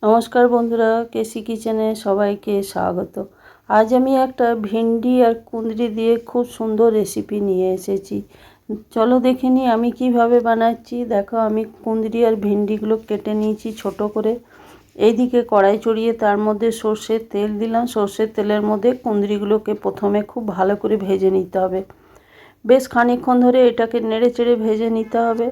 নমস্কার বন্ধুরা, কেসি কিচেনে সবাইকে স্বাগত। আজ আমি একটা ভিন্ডি আর কুঁদরি দিয়ে খুব সুন্দর রেসিপি নিয়ে এসেছি। চলো দেখে নিই আমি কিভাবে বানাচ্ছি। দেখো, আমি কুঁদরি আর ভিন্ডিগুলো কেটে নিয়েছি ছোট করে। এইদিকে কড়াই চড়িয়ে তার মধ্যে সর্ষের তেল দিলাম। সর্ষের তেলের মধ্যে কুঁদরিগুলোকে প্রথমে খুব ভালো করে ভেজে নিতে হবে। বেশ খানিকক্ষণ ধরে এটাকে নেড়ে চেড়ে ভেজে নিতে হবে।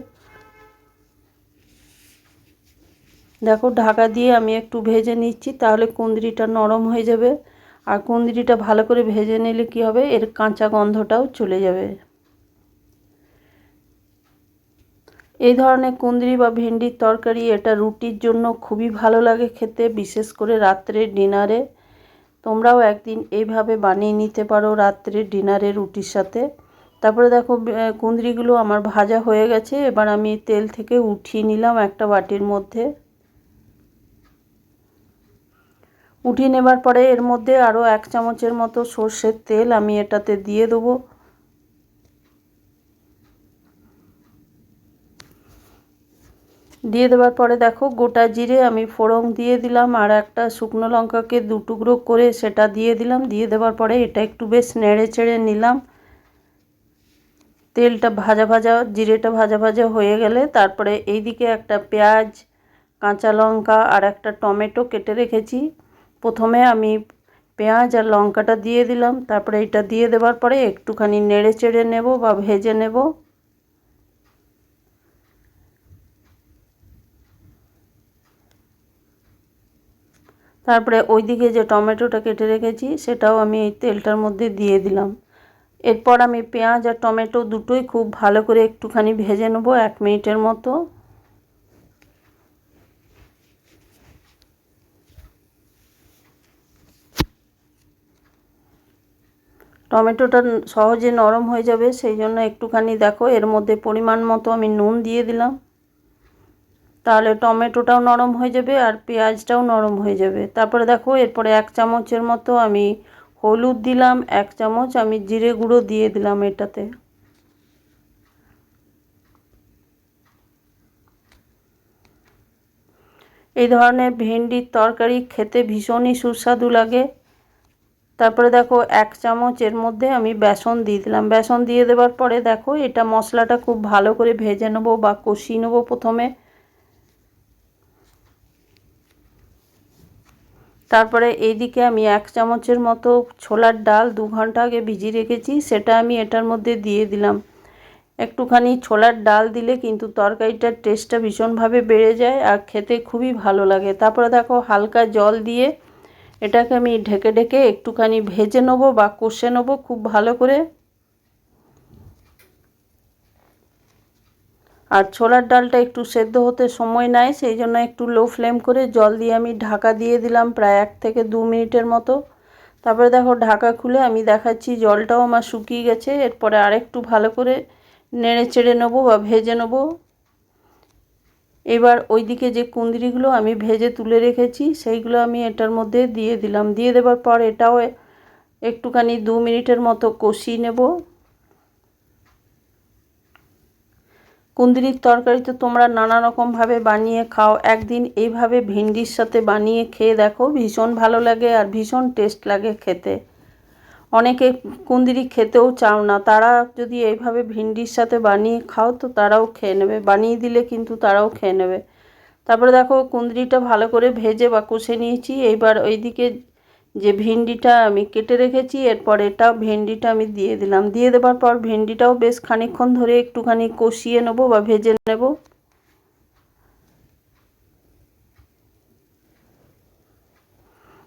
দেখো, ঢাকা দিয়ে আমি একটু ভেজে নিচ্ছি, তাহলে কুঁদরিটা নরম হয়ে যাবে। আর কুঁদরিটা ভালো করে ভেজে নিলে কি হবে, এর কাঁচা গন্ধটাও চলে যাবে। এই ধরনের কুঁদরি বা ভেন্ডির তরকারি এটা রুটির জন্য খুবই ভালো লাগে খেতে, বিশেষ করে রাত্রের ডিনারে। তোমরাও একদিন এইভাবে বানিয়ে নিতে পারো রাত্রের ডিনারে রুটির সাথে। তারপরে দেখো, কুঁদরিগুলো আমার ভাজা হয়ে গেছে। এবার আমি তেল থেকে উঠিয়ে নিলাম একটা বাটির মধ্যে। উঠিয়ে নেবার পরে এর মধ্যে আরও 1 চামচের মতো সর্ষের তেল আমি এটাতে দিয়ে দেবো। দিয়ে দেওয়ার পরে দেখো, গোটা জিরে আমি ফোড়ন দিয়ে দিলাম, আর একটা শুকনো লঙ্কাকে 2 টুকরো করে সেটা দিয়ে দিলাম। দিয়ে দেওয়ার পরে এটা একটু বেশ নেড়ে চেড়ে নিলাম। তেলটা ভাজা ভাজা, জিরেটা ভাজা ভাজা হয়ে গেলে তারপরে এইদিকে একটা পেঁয়াজ, কাঁচা লঙ্কা আর একটা টমেটো কেটে রেখেছি। প্রথমে আমি পেঁয়াজ আর লঙ্কাটা দিয়ে দিলাম। তারপরে এটা দিয়ে দেওয়ার পরে একটুখানি নেড়ে চেড়ে নেব বা ভেজে নেব। তারপরে ওইদিকে যে টমেটোটা কেটে রেখেছি সেটাও আমি এই তেলটার মধ্যে দিয়ে দিলাম। এরপর আমি পেঁয়াজ আর টমেটো দুটোই খুব ভালো করে একটুখানি ভেজে নেব 1 মিনিটের মতো। টমেটোটা সহজে নরম হয়ে যাবে, সেই জন্য একটুখানি দেখো এর মধ্যে পরিমাণ মতো আমি নুন দিয়ে দিলাম। তাহলে টমেটোটাও নরম হয়ে যাবে আর পেঁয়াজটাও নরম হয়ে যাবে। তারপরে দেখো, এরপরে 1 চামচের মতো আমি হলুদ দিলাম, 1 চামচ আমি জিরে গুঁড়ো দিয়ে দিলাম এটাতে। এই ধরনের ভেন্ডির তরকারি খেতে ভীষণই সুস্বাদু লাগে। তারপরে দেখো, 1 চামচ এর মধ্যে আমি বেসন দিয়ে দিলাম। বেসন দিয়ে দেওয়ার পরে দেখো, এটা মশলাটা খুব ভালো করে ভেজে নেবো বা কষিয়ে নেবো প্রথমে। তারপরে এইদিকে আমি 1 চামচের মতো ছোলার ডাল 2 ঘন্টা আগে ভিজিয়ে রেখেছি, সেটা আমি এটার মধ্যে দিয়ে দিলাম। একটুখানি ছোলার ডাল দিলে কিন্তু তরকারিটার টেস্টটা ভীষণভাবে বেড়ে যায় আর খেতে খুবই ভালো লাগে। তারপরে দেখো, হালকা জল দিয়ে এটাকে আমি ঢেকে ঢেকে একটুখানি ভেজে নেবো বা কষে নেবো খুব ভালো করে। আর ছোলার ডালটা একটু সেদ্ধ হতে সময় নেয়, সেই জন্য একটু লো ফ্লেম করে জল দিয়ে আমি ঢাকা দিয়ে দিলাম প্রায় 1 থেকে 2 মিনিটের মতো। তারপরে দেখো, ঢাকা খুলে আমি দেখাচ্ছি জলটাও আমার শুকিয়ে গেছে। এরপরে আরেকটু ভালো করে নেড়ে চেড়ে নেবো বা ভেজে নেবো। এবার ওইদিকে যে কুঁদরিগুলো আমি ভেজে তুলে রেখেছি সেইগুলো আমি এটার মধ্যে দিয়ে দিলাম। দিয়ে দেওয়ার পর এটাও একটুখানি 2 মিনিটের মতো কষিয়ে নেব। কুঁদরির তরকারি তো তোমরা নানা রকমভাবে বানিয়ে খাও, একদিন এইভাবে ভিন্ডির সাথে বানিয়ে খেয়ে দেখো, ভীষণ ভালো লাগে আর ভীষণ টেস্ট লাগে খেতে। অনেকে কুঁদরি খেতেও চাও না, তারা যদি এইভাবে ভিন্ডির সাথে বানিয়ে খাও তো তারাও খেয়ে নেবে, বানিয়ে দিলে কিন্তু তারাও খেয়ে নেবে। তারপরে দেখো, কুঁদরিটা ভালো করে ভেজে বা কষে নিয়েছি। এইবার ওইদিকে যে ভেন্ডিটা আমি কেটে রেখেছি, এরপর এটা ভেন্ডিটা আমি দিয়ে দিলাম। দিয়ে দেওয়ার পর ভেন্ডিটাও বেশ খানিকক্ষণ ধরে একটুখানি কষিয়ে নেব বা ভেজে নেব।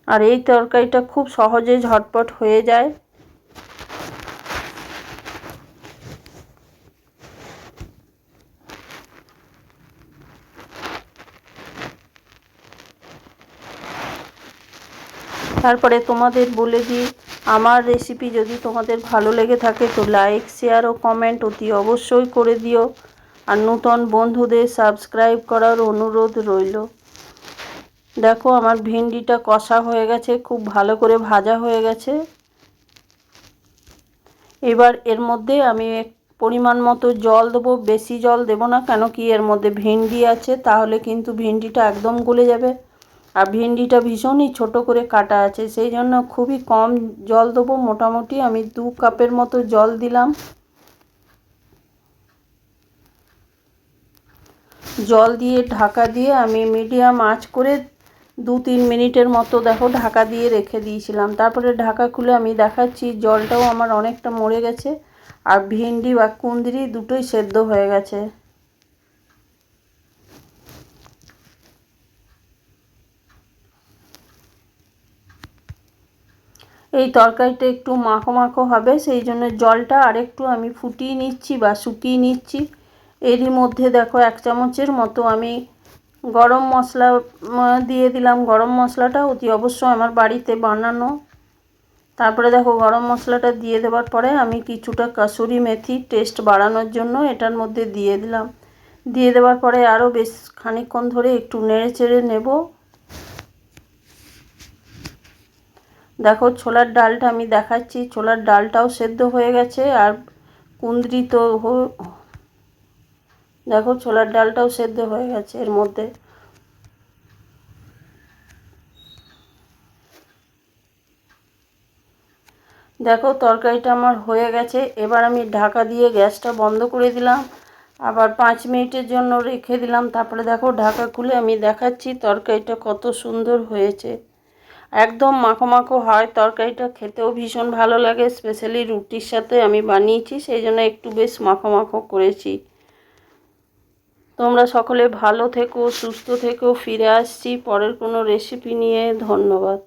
আর এই তরকারিটা খুব সহজে ঝটপট হয়ে যায়। তারপরে তোমাদের বলে দিই, আমার রেসিপি যদি তোমাদের ভালো লেগে থাকে তো লাইক, শেয়ার ও কমেন্ট অতি অবশ্যই করে দিও। আর নতুন বন্ধুদের সাবস্ক্রাইব করার অনুরোধ রইল। দেখো, আমার ভেন্ডিটা কষা হয়ে গেছে, খুব ভালো করে ভাজা হয়ে গেছে। এবার এর মধ্যে আমি পরিমাণ মতো জল দেবো, বেশি জল দেবো না, কেন কি এর মধ্যে ভেন্ডি আছে, তাহলে কিন্তু ভেন্ডিটা একদম গলে যাবে। আর ভিন্ডিটা ভীষণই ছোট করে কাটা আছে, সেই জন্য খুবই কম জল দেবো। মোটামুটি আমি 2 কাপের মতো জল দিলাম। জল দিয়ে ঢাকা দিয়ে আমি মিডিয়াম আঁচ করে 2-3 মিনিটের মতো দেখো ঢাকা দিয়ে রেখে দিয়েছিলাম। তারপরে ঢাকা খুলে আমি দেখাচ্ছি জলটাও আমার অনেকটা মরে গেছে আর ভিন্ডি বা কুঁদরি দুটোই সেদ্ধ হয়ে গেছে। এই তরকারিটা একটু মাখো মাখো হবে, সেই জন্য জলটা আরেকটু আমি ফুটিয়ে নিচ্ছি বা শুকিয়ে নিচ্ছি। এরই মধ্যে দেখো 1 চামচের মতো আমি গরম মশলা দিয়ে দিলাম। গরম মশলাটা অতি অবশ্যই আমার বাড়িতে বানানো। তারপরে দেখো গরম মশলাটা দিয়ে দেওয়ার পরে আমি কিছুটা কাসুরি মেথি টেস্ট বাড়ানোর জন্য এটার মধ্যে দিয়ে দিলাম। দিয়ে দেওয়ার পরে আরও বেশ খানিকক্ষণ ধরে একটু নেড়ে চেড়ে নেব। দেখো ছোলার ডালটা আমি দেখাচ্ছি, ছোলার ডালটাও সেদ্ধ হয়ে গেছে আর কুঁদরি তো দেখো ছোলার ডালটাও সেদ্ধ হয়ে গেছে এর মধ্যে। দেখো তরকারিটা আমার হয়ে গেছে। এবার আমি ঢাকা দিয়ে গ্যাসটা বন্ধ করে দিলাম, আবার 5 মিনিটের জন্য রেখে দিলাম। তারপরে দেখো ঢাকা খুলে আমি দেখাচ্ছি তরকারিটা কত সুন্দর হয়েছে। একদম মাখো মাখো হয় তরকারিটা, খেতেও ভীষণ ভালো লাগে। স্পেশালি রুটির সাথে আমি বানিয়েছি, সেই জন্য একটু বেশ মাখো মাখো করেছি। তোমরা সকলে ভালো থেকো, সুস্থ থেকো। ফিরে আসছি পরের কোনো রেসিপি নিয়ে। ধন্যবাদ।